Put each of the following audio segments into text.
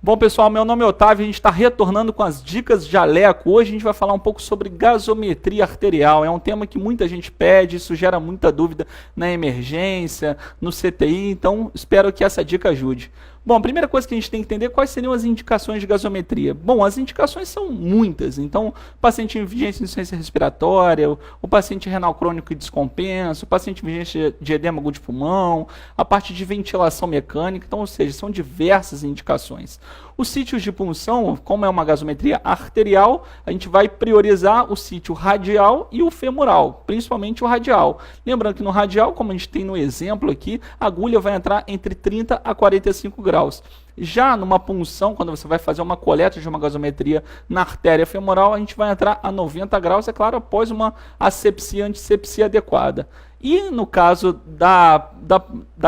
Bom, pessoal, meu nome é Otávio, a gente está retornando com as dicas de jaleco. Hoje a gente vai falar um pouco sobre gasometria arterial. É um tema que muita gente pede, isso gera muita dúvida na emergência, no CTI, então espero que essa dica ajude. Bom, a primeira coisa que a gente tem que entender é quais seriam as indicações de gasometria. Bom, as indicações são muitas, então paciente em vigência de insuficiência respiratória, o paciente renal crônico e descompensa, o paciente em vigência de edema agudo de pulmão, a parte de ventilação mecânica, então, ou seja, são diversas indicações. Os sítios de punção, como é uma gasometria arterial, a gente vai priorizar o sítio radial e o femoral, principalmente o radial. Lembrando que no radial, como a gente tem no exemplo aqui, a agulha vai entrar entre 30 a 45 graus. Já numa punção, quando você vai fazer uma coleta de uma gasometria na artéria femoral, a gente vai entrar a 90 graus, é claro, após uma asepsia, antisepsia adequada. E no caso da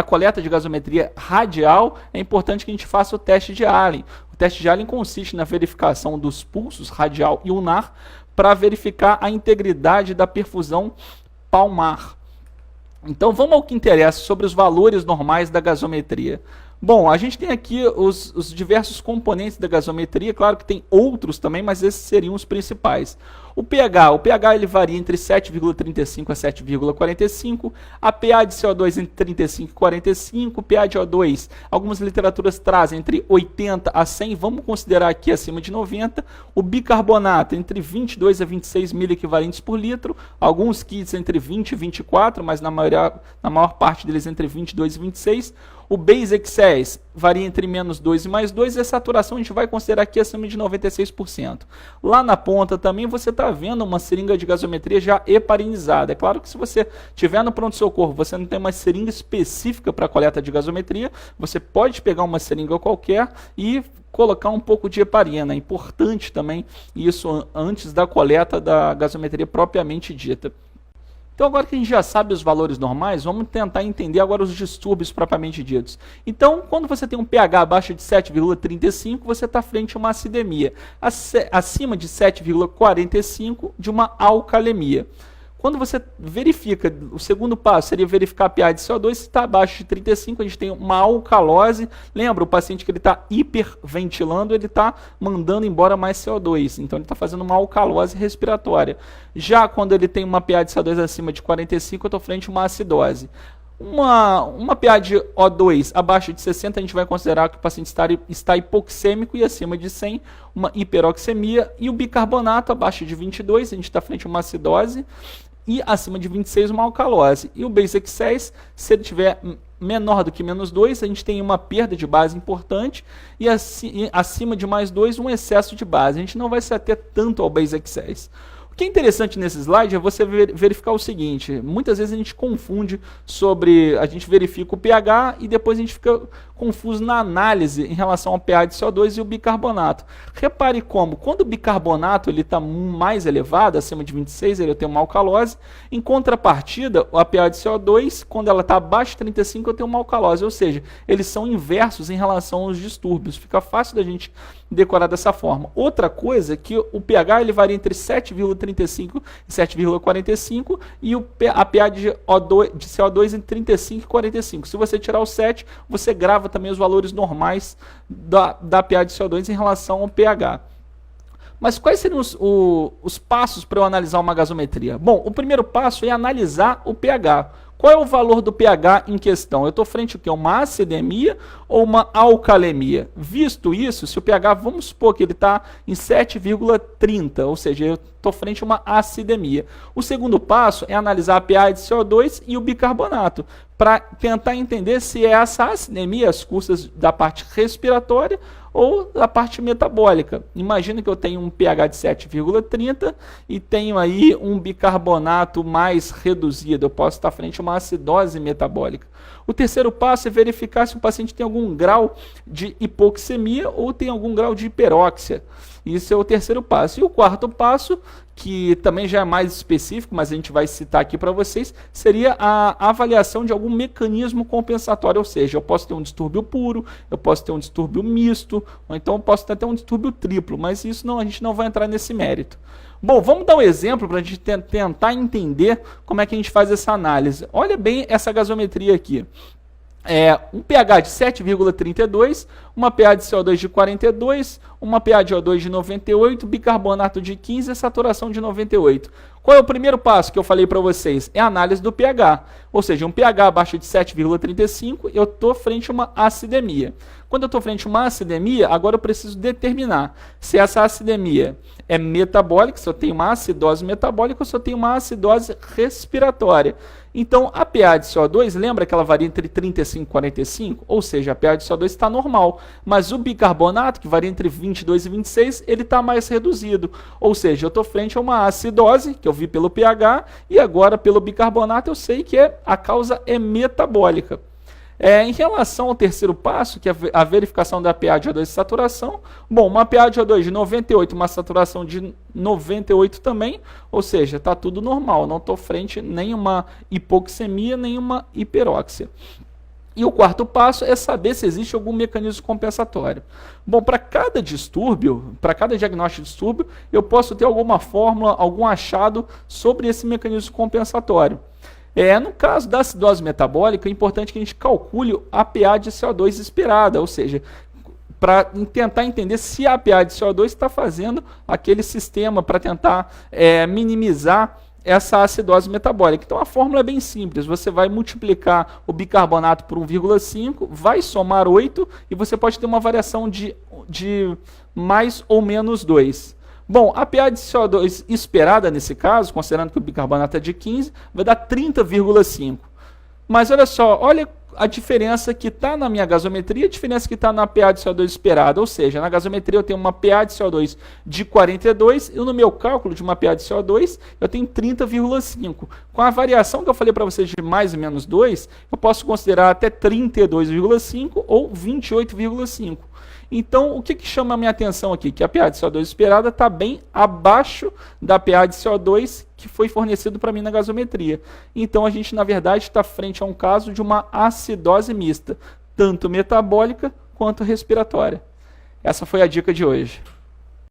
coleta de gasometria radial, é importante que a gente faça o teste de Allen. O teste de Allen consiste na verificação dos pulsos radial e ulnar para verificar a integridade da perfusão palmar. Então vamos ao que interessa sobre os valores normais da gasometria. Bom, a gente tem aqui os diversos componentes da gasometria, claro que tem outros também, mas esses seriam os principais. O pH ele varia entre 7,35 a 7,45, a pA de CO2 entre 35 e 45, pA de O2, algumas literaturas trazem entre 80 a 100, vamos considerar aqui acima de 90, o bicarbonato entre 22 a 26 miliequivalentes por litro, alguns kits entre 20 e 24, mas na maior parte deles entre 22 e 26, o base excess varia entre menos 2 e mais 2, e a saturação a gente vai considerar aqui acima de 96%. Lá na ponta também você está vendo uma seringa de gasometria já heparinizada. É claro que se você tiver no pronto-socorro, você não tem uma seringa específica para coleta de gasometria, você pode pegar uma seringa qualquer e colocar um pouco de heparina. É importante também isso antes da coleta da gasometria propriamente dita. Então agora que a gente já sabe os valores normais, vamos tentar entender agora os distúrbios propriamente ditos. Então, quando você tem um pH abaixo de 7,35, você está frente a uma acidemia. Acima de 7,45, de uma alcalemia. Quando você verifica, o segundo passo seria verificar a pH de CO2, se está abaixo de 35, a gente tem uma alcalose. Lembra, o paciente que ele está hiperventilando, ele está mandando embora mais CO2, então ele está fazendo uma alcalose respiratória. Já quando ele tem uma pH de CO2 acima de 45, eu estou frente a uma acidose. Uma pH de O2 abaixo de 60, a gente vai considerar que o paciente está hipoxêmico, e acima de 100, uma hiperoxemia. E o bicarbonato abaixo de 22, a gente está frente a uma acidose. E acima de 26, uma alcalose. E o base excess, se ele tiver menor do que menos 2, a gente tem uma perda de base importante, e acima de mais 2, um excesso de base. A gente não vai se ater tanto ao base excess. O que é interessante nesse slide é você verificar o seguinte: muitas vezes a gente confunde a gente verifica o pH e depois a gente fica confuso na análise em relação ao pH de CO2 e o bicarbonato. Repare como, quando o bicarbonato está mais elevado, acima de 26, ele tem uma alcalose. Em contrapartida, a pH de CO2, quando ela está abaixo de 35, eu tenho uma alcalose. Ou seja, eles são inversos em relação aos distúrbios. Fica fácil da gente decorar dessa forma. Outra coisa é que o pH ele varia entre 7,35 e 7,45 e a pH de CO2 entre 35 e 45. Se você tirar o 7, você grava também os valores normais da pH de CO2 em relação ao pH. Mas quais seriam os passos para eu analisar uma gasometria? Bom, o primeiro passo é analisar o pH. Qual é o valor do pH em questão? Eu estou frente a uma acidemia ou uma alcalemia? Visto isso, se o pH, vamos supor que ele está em 7,30, ou seja, eu estou frente a uma acidemia. O segundo passo é analisar a pH de CO2 e o bicarbonato, para tentar entender se é essa acidemia às custas da parte respiratória ou da parte metabólica. Imagina que eu tenho um pH de 7,30 e tenho aí um bicarbonato mais reduzido. Eu posso estar frente a uma acidose metabólica. O terceiro passo é verificar se o paciente tem algum grau de hipoxemia ou tem algum grau de hiperóxia. Isso é o terceiro passo. E o quarto passo, que também já é mais específico, mas a gente vai citar aqui para vocês, seria a avaliação de algum mecanismo compensatório, ou seja, eu posso ter um distúrbio puro, eu posso ter um distúrbio misto, ou então eu posso ter até um distúrbio triplo, mas isso não, a gente não vai entrar nesse mérito. Bom, vamos dar um exemplo para a gente tentar entender como é que a gente faz essa análise. Olha bem essa gasometria aqui. um pH de 7,32, uma pH de CO2 de 42, uma pH de O2 de 98, bicarbonato de 15 e saturação de 98. Qual é o primeiro passo que eu falei para vocês? É a análise do pH. Ou seja, um pH abaixo de 7,35, eu estou frente a uma acidemia. Quando eu estou frente a uma acidemia, agora eu preciso determinar se essa acidemia é metabólica, se eu tenho uma acidose metabólica ou se eu tenho uma acidose respiratória. Então, a pH de CO2, lembra que ela varia entre 35 e 45? Ou seja, a pH de CO2 está normal, mas o bicarbonato, que varia entre 22 e 26, ele está mais reduzido. Ou seja, eu estou frente a uma acidose, que eu vi pelo pH, e agora pelo bicarbonato eu sei que a causa é metabólica. Em relação ao terceiro passo, que é a verificação da pH de O2 de saturação, bom, uma pH de O2 de 98, uma saturação de 98 também, ou seja, está tudo normal, não estou frente a nenhuma hipoxemia, nenhuma hiperóxia. E o quarto passo é saber se existe algum mecanismo compensatório. Bom, para cada distúrbio, para cada diagnóstico de distúrbio, eu posso ter alguma fórmula, algum achado sobre esse mecanismo compensatório. No caso da acidose metabólica, é importante que a gente calcule a pH de CO2 esperada, ou seja, para tentar entender se a pH de CO2 está fazendo aquele sistema para tentar minimizar essa acidose metabólica. Então a fórmula é bem simples, você vai multiplicar o bicarbonato por 1,5, vai somar 8 e você pode ter uma variação de mais ou menos 2. Bom, a pH de CO2 esperada nesse caso, considerando que o bicarbonato é de 15, vai dar 30,5. Mas olha só, olha a diferença que está na minha gasometria e a diferença que está na pH de CO2 esperada. Ou seja, na gasometria eu tenho uma pH de CO2 de 42 e no meu cálculo de uma pH de CO2 eu tenho 30,5. Com a variação que eu falei para vocês de mais ou menos 2, eu posso considerar até 32,5 ou 28,5. Então, o que chama a minha atenção aqui? Que a pH de CO2 esperada está bem abaixo da pH de CO2 que foi fornecido para mim na gasometria. Então, a gente, na verdade, está frente a um caso de uma acidose mista, tanto metabólica quanto respiratória. Essa foi a dica de hoje.